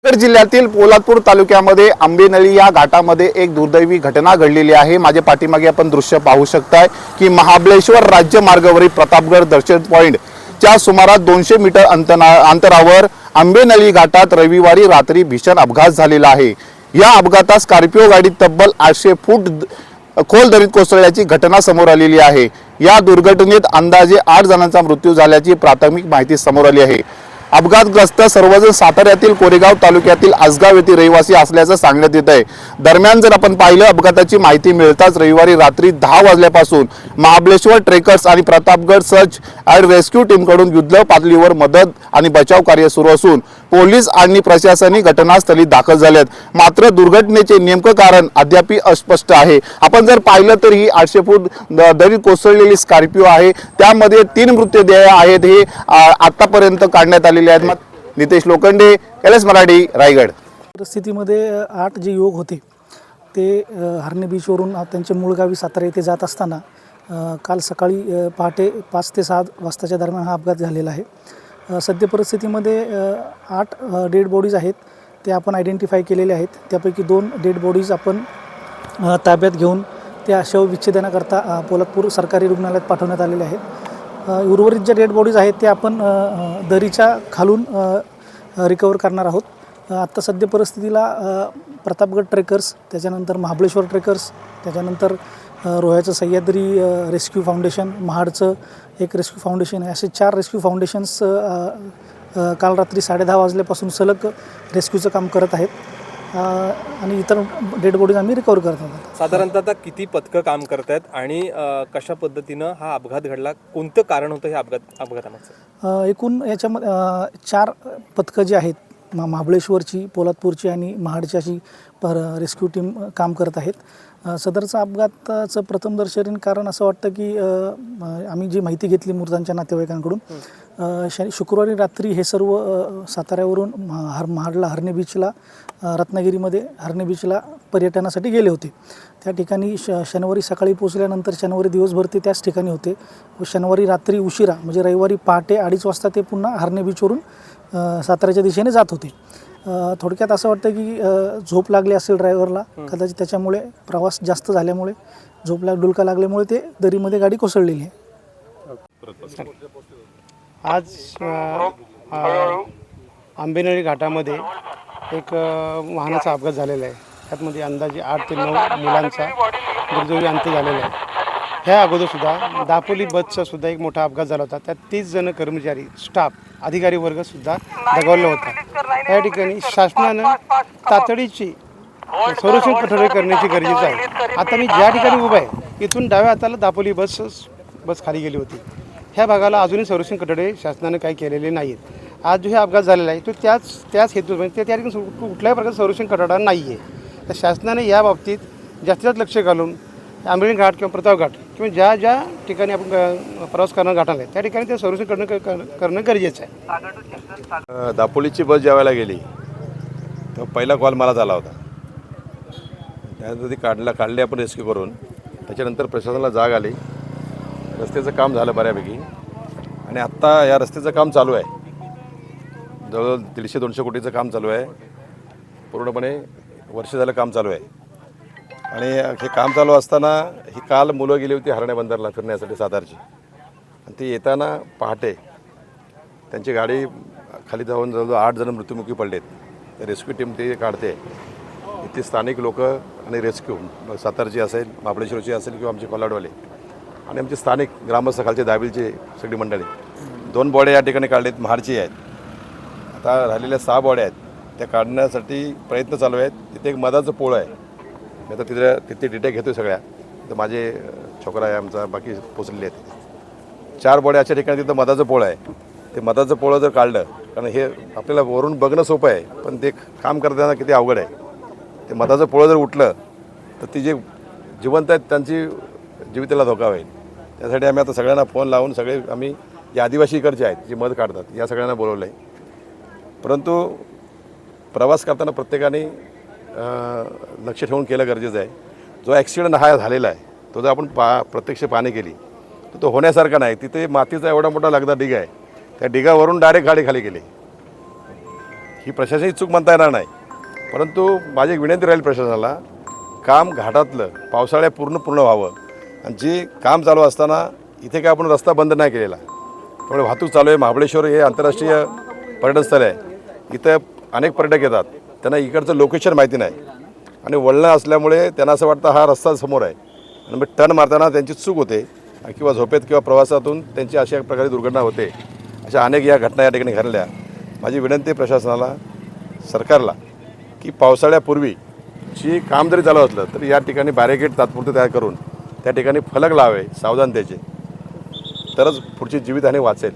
रायगड जिल्ह्यातील पोलादपूर तालुक्यामध्ये आंबेनळी या घाटामध्ये एक दुर्दैवी घटना घडलेली आहे। माझ्या पाठीमागे आपण दृश्य पाहू शकताय की महाबळेश्वर राज्य मार्गावरील प्रतापगड दर्शन पॉइंट च्या सुमारास 200 मीटर अंतरावर आंबेनळी घाटात रविवारी रात्री भीषण अपघात झालेला आहे। या अपघातात स्कॉर्पिओ गाडी तब्बल 800 फूट खोल दरीत कोसळल्याची घटना समोर आलेली आहे। या दुर्घटनेत अंदाजे 8 जणांचा मृत्यू झाल्याची प्राथमिक माहिती समोर आली आहे। अपघातग्रस्त सर्वजण साताऱ्यातील कोरेगाव तालुक्यातील आसगाव येथील रहिवासी असल्याचं सांगण्यात येत आहे। दरम्यान जर आपण पाहिलं, अपघाताची माहिती मिळताच रविवारी रात्री 10 वाजल्यापासून महाबळेश्वर ट्रेकर्स आणि प्रतापगड सर्च अँड रेस्क्यू टीमकडून युद्ध पातळीवर मदत आणि बचाव कार्य सुरू असून पोलीस आणि प्रशासनही घटनास्थळी दाखल झालेत। मात्र दुर्घटनेचे नेमकं कारण अद्याप अस्पष्ट आहे। आपण जर पाहिलं तर ही 800 फूट दरीत कोसळलेली स्कॉर्पिओ आहे, त्यामध्ये 3 मृतदेह आहेत। हे आतापर्यंत काढण्यात आलेले आहेत। नितेश लोखंडे, LS मराठी, रायगड। परिस्थितीमध्ये 8 जे युवक होते ते हरणे बीचवरून त्यांच्या मूळ गावी सातारा येथे जात असताना काल सकाळी पहाटे 5 ते 6 वाजताच्या दरम्यान हा अपघात झालेला आहे। सद्य परिस्थितीमध्ये 8 डेड बॉडीज आहेत, ते आपण आयडेंटिफाय केलेले आहेत। त्यापैकी 2 डेड बॉडीज आपण ताब्यात घेऊन त्या शवविच्छेदनाकरता पोलादपूर सरकारी रुग्णालयात पाठवण्यात आलेले आहेत। उर्वरित ज्या डेड बॉडीज आहेत ते आपण दरीच्या खालून रिकवर करणार आहोत। आत्ता सद्य परिस्थितीला प्रतापगड ट्रेकर्स, त्याच्यानंतर महाबळेश्वर ट्रेकर्स, त्याच्यानंतर रोह्याचं सह्याद्री रेस्क्यू फाउंडेशन, महाडचं एक रेस्क्यू फाउंडेशन आहे, असे 4 रेस्क्यू फाउंडेशन्स काल रात्री 10:30 वाजल्यापासून सलग रेस्क्यूचं काम करत आहेत आणि इतर डेड बॉडीज आम्ही रिकवर करत आहोत। साधारणतः किती पथकं काम करत आहेत आणि कशा पद्धतीनं हा अपघात घडला, कोणतं कारण होतं हे अपघातामागचं? एकूण याच्यामध्ये 4 पथकं जी आहेत, महाबळेश्वरची, पोलादपूरची आणि महाडची अशी रेस्क्यू टीम काम करत आहेत। सदरचा अपघाताचं प्रथमदर्शनी कारण असं वाटतं की आम्ही जी माहिती घेतली मृतांच्या नातेवाईकांकडून, शुक्रवारी रात्री हे सर्व साताऱ्यावरून महाडला हरणे बीचला, रत्नागिरीमध्ये हरणे बीचला पर्यटनासाठी गेले होते। त्या ठिकाणी शनिवारी सकाळी पोहोचल्यानंतर शनिवारी दिवसभर ते त्याच ठिकाणी होते व शनिवारी रात्री उशिरा म्हणजे रविवारी पहाटे 2:30 वाजता ते पुन्हा हरणे बीचवरून साताऱ्याच्या दिशेने जात होते। थोडक्यात असं वाटतं की झोप लागली असेल ड्रायव्हरला, कदाचित त्याच्यामुळे प्रवास जास्त झाल्यामुळे डुलका लागल्यामुळे ते दरीमध्ये गाडी कोसळलेली आहे। आज आंबेनळी घाटामध्ये एक वाहनाचा अपघात झालेला आहे। त्यातमध्ये अंदाजे 8 ते 9 मुलांचा दुर्दैवी अंत झालेला आहे। ह्या अगोदरसुद्धा दापोली बसचा सुद्धा एक मोठा अपघात झाला होता। त्यात 30 जण कर्मचारी, स्टाफ, अधिकारी वर्गसुद्धा दगावला होता। या ठिकाणी शासनानं तातडीची संरक्षण कठोर करण्याची गरजेचं आहे। आता मी ज्या ठिकाणी उभा आहे इथून डाव्या हाताला दापोली बस खाली गेली होती। ह्या भागाला अजूनही संरक्षण कठोरे शासनानं काही केलेले नाहीत। आज जो हे अपघात झालेला आहे तो त्याच हेतू म्हणजे त्या ठिकाणी कुठल्याही प्रकारचं संरक्षण कठोरा नाही आहे। तर शासनाने या बाबतीत जास्तीत लक्ष घालून आंबेनळी घाट किंवा प्रतापगड किंवा ज्या ठिकाणी आपण प्रवास करणार घाटाला आहे त्या ठिकाणी ते संरक्षण करणं गरजेचं आहे। दापोलीची बस ज्या वेळेला गेली तेव्हा पहिला कॉल मला झाला होता। त्यानंतर ती काढली आपण रेस्क्यू करून, त्याच्यानंतर प्रशासनाला जाग आली, रस्त्याचं काम झालं बऱ्यापैकी आणि आत्ता या रस्त्याचं काम चालू आहे। जवळजवळ 150-200 कोटीचं काम चालू आहे, पूर्णपणे वर्ष झालं काम चालू आहे। आणि हे काम चालू असताना ही काल मुलं गेली होती हरणे बंदरला फिरण्यासाठी सातारची, आणि ती येताना पहाटे त्यांची गाडी खाली जाऊन जवळजवळ 8 जण मृत्युमुखी पडलेत। रेस्क्यू टीम ते काढते, इथे स्थानिक लोक आणि रेस्क्यू सातारची असेल, महाबळेश्वरची असेल किंवा आमचे कोल्हाडवाले आणि आमचे स्थानिक ग्रामस्थ खालचे दाबिलची सगळी मंडळी, 2 बॉड्या या ठिकाणी काढलेत, महाडची आहेत। आता राहिलेल्या 6 बॉड्या आहेत, त्या काढण्यासाठी प्रयत्न चालू आहेत। तिथे एक मधाचं पोळ आहे, मी आता तिथे डिटेल घेतो सगळ्या, तर माझे छोकरा आहे आमचा, बाकी पोचलेले आहेत। 4 बॉड्या अशा ठिकाणी तिथं मधाचं पोळ आहे। ते मधाचं पोळं जर काढलं, कारण हे आपल्याला वरून बघणं सोपं आहे पण ते काम करताना किती अवघड आहे। ते मधाचं पोळं जर उठलं तर ती जे जिवंत आहेत त्यांची जीविताला धोका होईल। त्यासाठी आम्ही आता सगळ्यांना फोन लावून सगळे आम्ही जे आदिवासी इकडचे आहेत जे मध काढतात या सगळ्यांना बोलवलं आहे। परंतु प्रवास करताना प्रत्येकाने लक्ष ठेवून केलं गरजेचं आहे। जो ॲक्सिडेंट हा झालेला आहे तो जर आपण प्रत्यक्ष पाहणी केली तर तो होण्यासारखा नाही। तिथे मातीचा एवढा मोठा लगदा ढिग आहे, त्या ढिगावरून डायरेक्ट गाडी खाली गेली। ही प्रशासनाची चूक म्हणता येणार नाही, परंतु माझी एक विनंती राहील प्रशासनाला, काम घाटातलं पावसाळ्यात पूर्ण व्हावं. आणि जे काम चालू असताना इथे काय आपण रस्ता बंद नाही केलेला, त्यामुळे वाहतूक चालू आहे. महाबळेश्वर हे आंतरराष्ट्रीय पर्यटनस्थळ आहे, इथं अनेक पर्यटक येतात, त्यांना इकडचं लोकेशन माहिती नाही आणि वळणं असल्यामुळे त्यांना असं वाटतं हा रस्ता समोर आहे आणि मग टर्न मारताना त्यांची चूक होते किंवा झोपेत किंवा प्रवासातून त्यांची अशा प्रकारे दुर्घटना होते. अशा अनेक या घटना या ठिकाणी घडल्या. माझी विनंती प्रशासनाला, सरकारला, की पावसाळ्यापूर्वी जी काम जरी चालू असलं तरी या ठिकाणी बॅरिकेड तात्पुरते तयार करून त्या ठिकाणी फलक लावे सावधानतेचे, तरच पुढची जीवितहानी वाचेल.